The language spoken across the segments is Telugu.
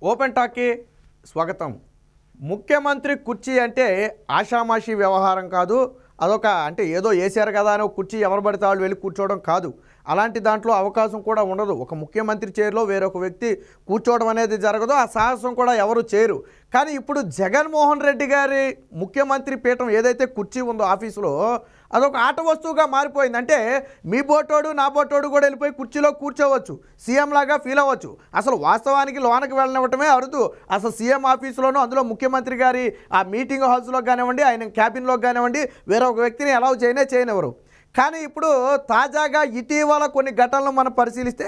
ఓపెన్ టాక్కి స్వాగతం. ముఖ్యమంత్రి కుర్చీ అంటే ఆషామాషి వ్యవహారం కాదు. అదొక అంటే ఏదో వేసారు కదా అని కుర్చీ ఎవరు పడితే వాళ్ళు వెళ్ళి కూర్చోవడం కాదు. అలాంటి దాంట్లో అవకాశం కూడా ఉండదు. ఒక ముఖ్యమంత్రి చైర్లో వేరొక వ్యక్తి కూర్చోవడం అనేది జరగదు. ఆ సాహసం కూడా ఎవరు చేయరు. కానీ ఇప్పుడు జగన్మోహన్ రెడ్డి గారి ముఖ్యమంత్రి పీఠం ఏదైతే కుర్చీ ఉందో ఆఫీసులో అదొక ఆట వస్తువుగా మారిపోయింది. అంటే మీ బోటోడు నా బోటోడు కూడా వెళ్ళిపోయి కుర్చీలో కూర్చోవచ్చు, సీఎం లాగా ఫీల్ అవ్వచ్చు. అసలు వాస్తవానికి లోనకి వెళ్ళనివ్వటమే అరుదు. అసలు సీఎం ఆఫీసులోనూ అందులో ముఖ్యమంత్రి గారి ఆ మీటింగ్ హాల్స్లో కానివ్వండి, ఆయన క్యాబిన్లో కానివ్వండి, వేరొక వ్యక్తిని అలౌ చేయనివ్వరు. కానీ ఇప్పుడు తాజాగా ఇటీవల కొన్ని ఘటనలు మనం పరిశీలిస్తే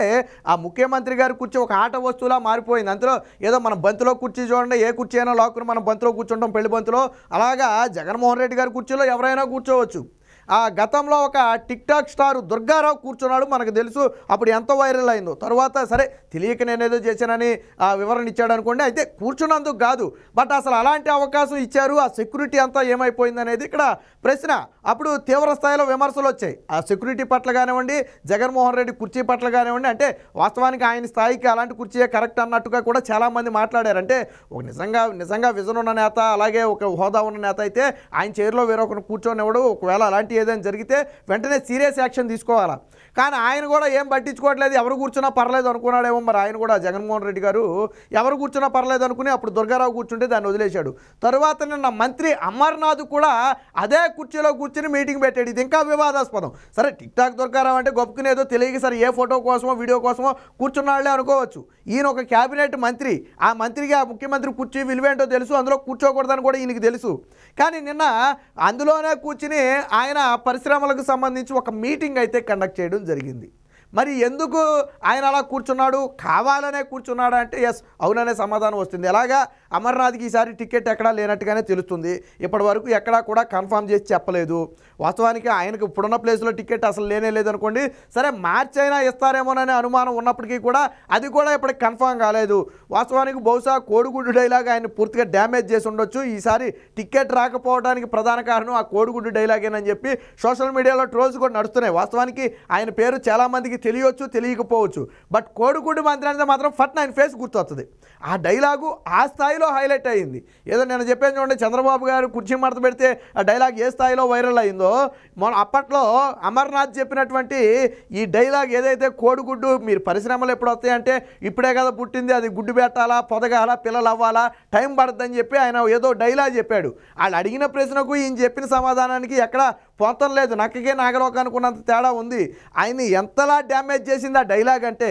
ఆ ముఖ్యమంత్రి గారి కుర్చీ ఒక ఆట వస్తువులా మారిపోయింది. అందులో ఏదో మనం బంతిలో కుర్చీ చూడండి, ఏ కుర్చీ అయినా లాక్కుని మనం బంతిలో కూర్చుంటాం పెళ్లి బంతిలో, అలాగా జగన్మోహన్ రెడ్డి గారి కుర్చీలో ఎవరైనా కూర్చోవచ్చు. ఆ గతంలో ఒక టిక్ టాక్ స్టార్ దుర్గారావు కూర్చున్నాడు, మనకు తెలుసు. అప్పుడు ఎంత వైరల్ అయిందో. తర్వాత సరే తెలియక నేనేదో చేశానని ఆ వివరణ ఇచ్చాడు అనుకోండి. అయితే కూర్చున్నందుకు కాదు, బట్ అసలు అలాంటి అవకాశం ఇచ్చారు, ఆ సెక్యూరిటీ అంతా ఏమైపోయింది అనేది ఇక్కడ ప్రశ్న. అప్పుడు తీవ్ర స్థాయిలో విమర్శలు వచ్చాయి ఆ సెక్యూరిటీ పట్ల కానివ్వండి, జగన్మోహన్ రెడ్డి కుర్చీ పట్ల కానివ్వండి. అంటే వాస్తవానికి ఆయన స్థాయికి అలాంటి కుర్చీయే కరెక్ట్ అన్నట్టుగా కూడా చాలామంది మాట్లాడారు. అంటే ఒక నిజంగా విజన్ ఉన్న నేత, అలాగే ఒక హోదా ఉన్న నేత అయితే ఆయన చైర్లో వేరొకరు కూర్చొనివ్వడు. ఒకవేళ అలాంటి ఏదైనా జరిగితే వెంటనే సీరియస్ యాక్షన్ తీసుకోవాలా. కానీ ఆయన కూడా ఏం పట్టించుకోవట్లేదు, ఎవరు కూర్చున్నా పర్లేదు అనుకున్నాడేమో. మరి ఆయన కూడా జగన్మోహన్ రెడ్డి గారు ఎవరు కూర్చున్నా పర్లేదు అనుకుని అప్పుడు దుర్గారావు కూర్చుంటే దాన్ని వదిలేశాడు. తర్వాత నిన్న మంత్రి అమర్నాథ్ కూడా అదే కుర్చీలో కూర్చుని మీటింగ్ పెట్టాడు. ఇది ఇంకా వివాదాస్పదం. సరే టిక్ టాక్ దుర్గారావు అంటే గొప్పకునేదో తెలియక సరే ఏ ఫోటో కోసమో వీడియో కోసమో కూర్చున్నాళ్లే అనుకోవచ్చు. ఈయన ఒక క్యాబినెట్ మంత్రి, ఆ మంత్రికి ఆ ముఖ్యమంత్రి కుర్చీ విలువేంటో తెలుసు, అందులో కూర్చోకూడదని కూడా ఈయనకి తెలుసు. కానీ నిన్న అందులోనే కూర్చుని ఆయన పరిశ్రమలకు సంబంధించి ఒక మీటింగ్ అయితే కండక్ట్ చేయడం జరిగింది. మరి ఎందుకు ఆయన అలా కూర్చున్నాడు, కావాలనే కూర్చున్నాడా అంటే ఎస్ అవుననే సమాధానం వస్తుంది. ఎలాగా అమర్నాథ్కి ఈసారి టికెట్ ఎక్కడా లేనట్టుగానే తెలుస్తుంది. ఇప్పటి వరకు ఎక్కడా కూడా కన్ఫర్మ్ చేసి చెప్పలేదు. వాస్తవానికి ఆయనకు ఇప్పుడున్న ప్లేస్లో టికెట్ అసలు లేదనుకోండి, సరే మార్చి అయినా ఇస్తారేమోననే అనుమానం ఉన్నప్పటికీ కూడా అది కూడా ఇప్పటికి కన్ఫర్మ్ కాలేదు. వాస్తవానికి బహుశా కోడిగుడ్డు డైలాగ్ ఆయన పూర్తిగా డ్యామేజ్ చేసి ఉండొచ్చు. ఈసారి టికెట్ రాకపోవడానికి ప్రధాన కారణం ఆ కోడిగుడ్డు డైలాగేనని చెప్పి సోషల్ మీడియాలో ట్రోల్స్ కూడా నడుస్తున్నాయి. వాస్తవానికి ఆయన పేరు చాలామందికి తెలియవచ్చు, తెలియకపోవచ్చు. బట్ కోడిగుడ్డు మంత్రి అనేది మాత్రం ఫట్ ఆయన ఫేస్ గుర్తొస్తుంది. ఆ డైలాగు ఆ స్థాయిలో హైలైట్ అయ్యింది. ఏదో నేను చెప్పాను చూడండి, చంద్రబాబు గారు కుర్చీ మడత పెడితే ఆ డైలాగ్ ఏ స్థాయిలో వైరల్ అయిందో, మన అప్పట్లో అమర్నాథ్ చెప్పినటువంటి ఈ డైలాగ్ ఏదైతే కోడిగుడ్డు మీరు పరిశ్రమలు ఎప్పుడు వస్తాయంటే ఇప్పుడే కదా పుట్టింది, అది గుడ్డు పెట్టాలా, పొదగాలా, పిల్లలు అవ్వాలా, టైం పడుతుందని చెప్పి ఆయన ఏదో డైలాగ్ చెప్పాడు. వాళ్ళు అడిగిన ప్రశ్నకు ఈయన చెప్పిన సమాధానానికి ఎక్కడ పొంతం లేదు. నక్కకే నాగలోక అనుకున్నంత తేడా ఉంది. ఆయన ఎంతలా డ్యామేజ్ చేసింది ఆ డైలాగ్ అంటే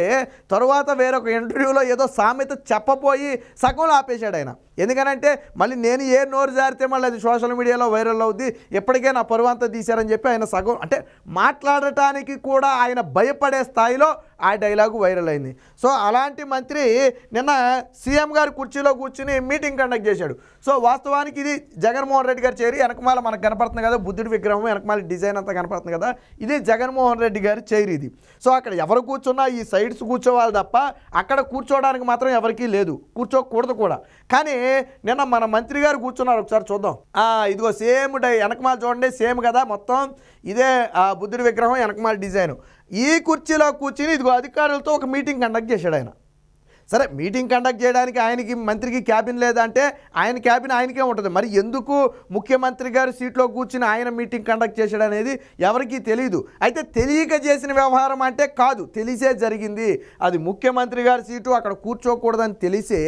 తరువాత వేరొక ఇంటర్వ్యూలో ఏదో సామెత చెప్పపోయి సగంలో ఆపేశాడు ఆయన. ఎందుకనంటే మళ్ళీ నేను ఏ నోరు జారితే మళ్ళీ అది సోషల్ మీడియాలో వైరల్ అవుద్ది, ఎప్పటికే నా పరువంతా తీశారని చెప్పి ఆయన సగం అంటే మాట్లాడటానికి కూడా ఆయన భయపడే స్థాయిలో ఆ డైలాగు వైరల్ అయింది. సో అలాంటి మంత్రి నిన్న సీఎం గారి కుర్చీలో కూర్చుని మీటింగ్ కండక్ట్ చేశాడు. సో వాస్తవానికి ఇది జగన్మోహన్ రెడ్డి గారి చైర్. వెనకమాల మనకు కనపడుతుంది కదా బుద్ధుడి విగ్రహం, వెనకమాల డిజైన్ అంతా కనపడుతుంది కదా, ఇది జగన్మోహన్ రెడ్డి గారి చైర్ ఇది. సో అక్కడ ఎవరు కూర్చున్నా ఈ సైడ్స్ కూర్చోవాలి తప్ప అక్కడ కూర్చోవడానికి మాత్రం ఎవరికీ లేదు, కూర్చోకూడదు కూడా. కానీ నిన్న మన మంత్రి గారు కూర్చున్నారు, ఒకసారి చూద్దాం. ఇదిగో సేమ్ వెనకమాల చూడండి, సేమ్ కదా మొత్తం ఇదే బుద్ధుడి విగ్రహం, వెనకమాల డిజైన్. ఈ కుర్చీలో కూర్చుని ఇదిగో అధికారులతో ఒక మీటింగ్ కండక్ట్ చేశాడు ఆయన. సరే మీటింగ్ కండక్ట్ చేయడానికి ఆయనకి మంత్రికి క్యాబిన్ లేదంటే ఆయన క్యాబిన్ ఆయనకే ఉంటుంది. మరి ఎందుకు ముఖ్యమంత్రి గారి సీట్లో కూర్చుని ఆయన మీటింగ్ కండక్ట్ చేశాడు అనేది ఎవరికీ తెలియదు. అయితే తెలియక చేసిన వ్యవహారం అంటే కాదు, తెలిసే జరిగింది. అది ముఖ్యమంత్రి గారి సీటు, అక్కడ కూర్చోకూడదని తెలిసే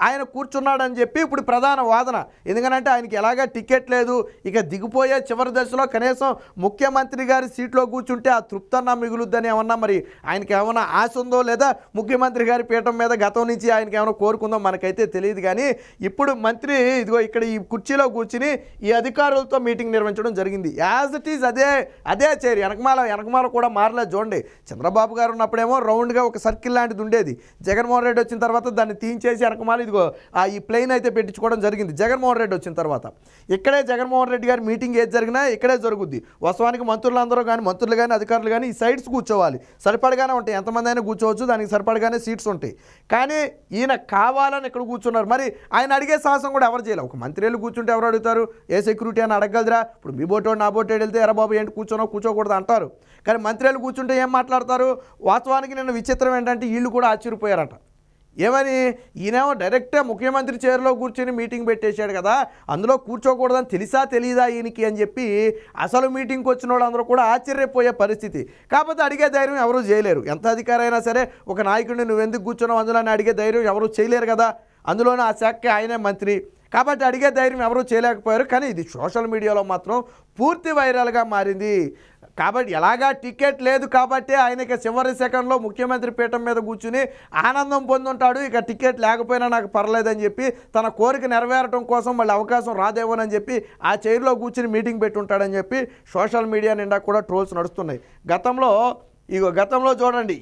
ఆయన కూర్చున్నాడని చెప్పి ఇప్పుడు ప్రధాన వాదన. ఎందుకనంటే ఆయనకి ఎలాగా టికెట్ లేదు, ఇక దిగిపోయే చివరి దశలో కనీసం ముఖ్యమంత్రి గారి సీట్లో కూర్చుంటే ఆ తృప్తన్నా మిగులుద్దని ఏమన్నా మరి ఆయనకి ఏమైనా ఆశ ఉందో, లేదా ముఖ్యమంత్రి గారి పీఠం మీద గతం నుంచి ఆయనకి ఏమైనా కోరుకుందో మనకైతే తెలియదు. కానీ ఇప్పుడు మంత్రి ఇదిగో ఇక్కడ ఈ కుర్చీలో కూర్చుని ఈ అధికారులతో మీటింగ్ నిర్వహించడం జరిగింది. యాజ్ ఇట్ ఈజ్ అదే చైర్, వెనకమాల కూడా మారలేదు. చూడండి, చంద్రబాబు గారు ఉన్నప్పుడేమో రౌండ్గా ఒక సర్కిల్ లాంటిది ఉండేది. జగన్మోహన్ రెడ్డి వచ్చిన తర్వాత దాన్ని తీయించేసి వెనకమాల ఇదిగో ఈ ప్లేన్ అయితే పెట్టించుకోవడం జరిగింది జగన్మోహన్ రెడ్డి వచ్చిన తర్వాత. ఇక్కడే జగన్మోహన్ రెడ్డి గారి మీటింగ్ ఏది జరిగినా ఇక్కడే జరుగుద్ది. వాస్తవానికి మంత్రులందరూ కానీ, మంత్రులు కానీ, అధికారులు కానీ ఈ సైడ్స్ కూర్చోవాలి, సరిపడగానే ఉంటాయి. ఎంతమంది అయినా కూర్చోవచ్చు, దానికి సరిపడగానే సీట్స్ ఉంటాయి. కానీ ఈయన కావాలని ఇక్కడ కూర్చున్నారు. మరి ఆయన అడిగే సాహసం కూడా ఎవరు చేయలేదు. ఒక మంత్రులు కూర్చుంటే ఎవరు అడుగుతారు, ఏ సెక్యూరిటీ అని అడగగలరా? ఇప్పుడు మీ బోటోడు నా బోటోడు వెళ్తే ఎరా బాబు ఏంటి కూర్చోకూడదు అంటారు. కానీ మంత్రులు కూర్చుంటే ఏం మాట్లాడతారు? వాస్తవానికి నిన్న విచిత్రం ఏంటంటే వీళ్ళు కూడా ఆశ్చర్యపోయారట. ఏమని ఈయనేమో డైరెక్ట్గా ముఖ్యమంత్రి చైర్లో కూర్చొని మీటింగ్ పెట్టేశాడు కదా, అందులో కూర్చోకూడదని తెలిసా తెలీదా ఈయనకి అని చెప్పి అసలు మీటింగ్కి వచ్చిన వాళ్ళందరూ కూడా ఆశ్చర్యపోయే పరిస్థితి. కాకపోతే అడిగే ధైర్యం ఎవరూ చేయలేరు. ఎంత అధికారైనా సరే ఒక నాయకుడిని నువ్వెందుకు కూర్చున్నావు అందులో అడిగే ధైర్యం ఎవరూ చేయలేరు కదా, అందులోనూ ఆ శాఖకి ఆయనే మంత్రి కాబట్టి అడిగే ధైర్యం ఎవరూ చేయలేకపోయారు. కానీ ఇది సోషల్ మీడియాలో మాత్రం పూర్తి వైరల్గా మారింది. కాబట్టి ఎలాగా టికెట్ లేదు కాబట్టి ఆయనకి చివరి సెకండ్లో ముఖ్యమంత్రి పీఠం మీద కూర్చుని ఆనందం పొందుంటాడు. ఇక టికెట్ లేకపోయినా నాకు పర్లేదని చెప్పి తన కోరిక నెరవేరటం కోసం మళ్ళీ అవకాశం రాదేమోనని చెప్పి ఆ చైర్లో కూర్చుని మీటింగ్ పెట్టుంటాడని చెప్పి సోషల్ మీడియా నిండా కూడా ట్రోల్స్ నడుస్తున్నాయి. గతంలో చూడండి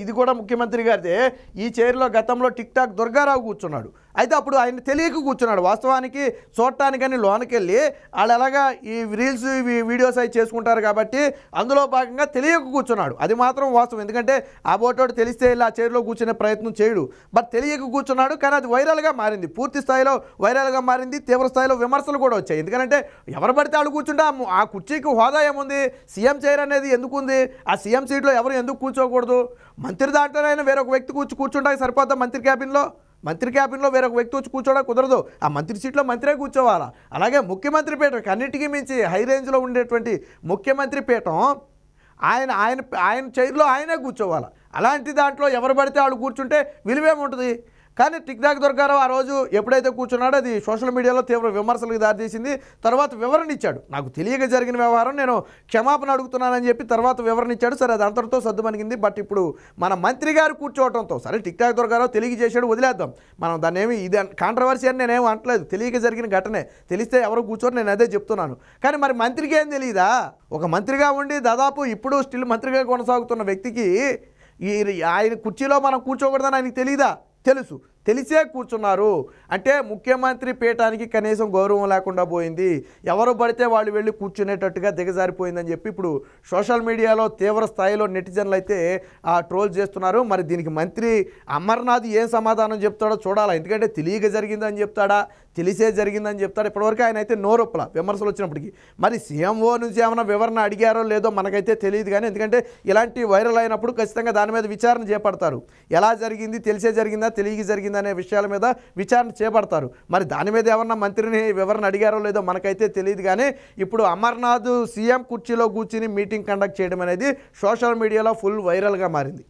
ఇది కూడా ముఖ్యమంత్రి గారిదే. ఈ చైర్లో గతంలో టిక్ టాక్ దుర్గారావు కూర్చున్నాడు. అయితే అప్పుడు ఆయన తెలియక కూర్చున్నాడు. వాస్తవానికి చూడటానికని లోనికి వెళ్ళి వాళ్ళు ఎలాగా ఈ రీల్స్ వీడియోస్ అవి చేసుకుంటారు కాబట్టి అందులో భాగంగా తెలియక కూర్చున్నాడు. అది మాత్రం వాస్తవం. ఎందుకంటే ఆ బోటోడు తెలిస్తే వెళ్ళి ఆ చైర్లో కూర్చునే ప్రయత్నం చేయడు. బట్ తెలియక కూర్చున్నాడు. కానీ అది వైరల్గా మారింది, పూర్తి స్థాయిలో వైరల్గా మారింది. తీవ్ర స్థాయిలో విమర్శలు కూడా వచ్చాయి. ఎందుకంటే ఎవరు పడితే వాళ్ళు కూర్చుంటే ఆ కుర్చీకి హోదా ఏముంది, సీఎం చైర్ అనేది ఎందుకుంది, ఆ సీఎం సీట్లో ఎవరు ఎందుకు కూర్చోకూడదు? మంత్రి దాంట్లోనైనా వేరొక వ్యక్తి కూర్చుంటానికి సరిపోతా. మంత్రి క్యాబిన్లో వేరొక వ్యక్తి వచ్చి కూర్చోవడం కుదరదు. ఆ మంత్రి సీట్లో మంత్రే కూర్చోవాలా. అలాగే ముఖ్యమంత్రి పీఠం అన్నిటికీ మించి హై రేంజ్లో ఉండేటువంటి ముఖ్యమంత్రి పీఠం ఆయన చైర్లో ఆయనే కూర్చోవాలా. అలాంటి దాంట్లో ఎవరు పడితే వాళ్ళు కూర్చుంటే విలువేముంటుంది? కానీ టిక్ టాక్ దుర్గారావు ఆ రోజు ఎప్పుడైతే కూర్చున్నాడో అది సోషల్ మీడియాలో తీవ్ర విమర్శలకు దారితీసింది. తర్వాత వివరణ ఇచ్చాడు. నాకు తెలియక జరిగిన వ్యవహారం, నేను క్షమాపణ అడుగుతున్నానని చెప్పి తర్వాత వివరణ ఇచ్చాడు. సరే అది అంతటితో సర్దుమణిగింది. బట్ ఇప్పుడు మన మంత్రి గారు కూర్చోవడంతో సరే టిక్ టాక్ దుర్గారావు తెలియజేశాడు, వదిలేద్దాం. మనం దాన్ని ఏమి ఇది కాంట్రవర్సీ అని నేనేం అంటలేదు. తెలియక జరిగిన ఘటనే, తెలిస్తే ఎవరు కూర్చోరు, నేను అదే చెప్తున్నాను. కానీ మరి మంత్రికి ఏం తెలియదా? ఒక మంత్రిగా ఉండి దాదాపు ఇప్పుడు స్టిల్ మంత్రిగా కొనసాగుతున్న వ్యక్తికి ఆయన కుర్చీలో మనం కూర్చోకూడదని ఆయనకి తెలియదా? తెలిసే కూర్చున్నారు. అంటే ముఖ్యమంత్రి పీఠానికి కనీసం గౌరవం లేకుండా పోయింది. ఎవరు పడితే వాళ్ళు వెళ్ళి కూర్చునేటట్టుగా దిగజారిపోయిందని చెప్పి ఇప్పుడు సోషల్ మీడియాలో తీవ్ర స్థాయిలో నెటిజన్లు అయితే ట్రోల్ చేస్తున్నారు. మరి దీనికి మంత్రి అమర్నాథ్ ఏం సమాధానం చెప్తాడో చూడాలి. ఎందుకంటే తెలియక జరిగిందని చెప్తాడా, తెలిసే జరిగిందని చెప్తాడు? ఇప్పటివరకు ఆయన అయితే నోరొప్పల విమర్శలు వచ్చినప్పటికీ. మరి సీఎంఓ నుంచి ఏమైనా వివరణ అడిగారో లేదో మనకైతే తెలియదు. కానీ ఎందుకంటే ఇలాంటి వైరల్ అయినప్పుడు ఖచ్చితంగా దాని మీద విచారణ చేపడతారు. ఎలా జరిగింది, తెలిసే జరిగిందా, తెలియక జరిగిందా అనే విషయాల మీద విచారణ చేపడతారు. మరి దాని మీద ఏమన్నా మంత్రిని వివరణ అడిగారో లేదో మనకైతే తెలియదు. కానీ ఇప్పుడు అమర్నాథ్ సీఎం కుర్చీలో కూర్చుని మీటింగ్ కండక్ట్ చేయడం అనేది సోషల్ మీడియాలో ఫుల్ వైరల్గా మారింది.